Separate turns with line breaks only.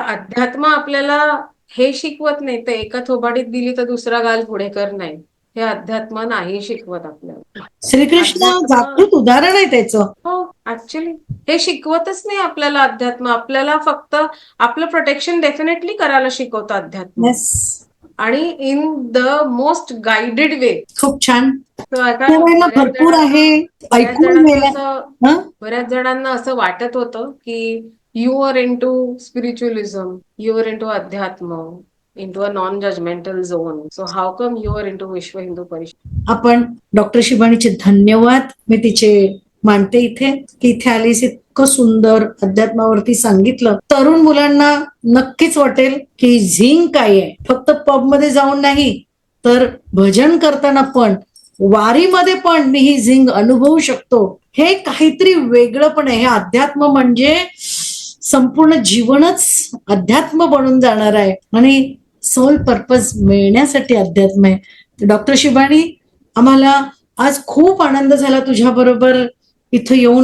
अध्यात्म आपल्याला हे शिकवत नाही, तर एका थोबाडीत दिली तर दुसरा गाल पुढे कर नाही, हे अध्यात्म नाही शिकवत आपल्याला.
श्रीकृष्ण
अध्यात्म,
जागृत उदाहरण आहे त्याचं.
हो, ऍक्च्युली हे शिकवतच नाही आपल्याला अध्यात्म. आपल्याला फक्त आपलं प्रोटेक्शन डेफिनेटली करायला शिकवतं अध्यात्म,
येस,
आणि इन द मोस्ट गाइडेड वे.
खूप छान.
कारण
करायला
बऱ्याच
भरपूर
जणांना
आहे,
बऱ्याच
ऐकून
जणांना
गेला.
असं
हं?
बऱ्याच जणांना असं वाटत होतं की you are into spiritualism, you are into अध्यात्म, into a non-judgmental zone. So how come you are into विश्व हिंदू परिषद?
आपण डॉक्टर शिबानीचे धन्यवाद मी तिचे मानते इथे, की इथे आलीस, इतकं सुंदर अध्यात्मावरती सांगितलं. तरुण मुलांना नक्कीच वाटेल की झिंग काय आहे. फक्त पब मध्ये जाऊन नाही, तर भजन करताना पण, वारीमध्ये पण मी ही झिंग अनुभवू शकतो. हे काहीतरी वेगळं पण आहे. हे अध्यात्म म्हणजे संपूर्ण जीवनच अध्यात्म बनून जाणार आहे, आणि सोल पर्पज मिळण्यासाठी अध्यात्म आहे. डॉक्टर शिबानी, आम्हाला आज खूप आनंद झाला तुझ्या बरोबर इथं येऊन.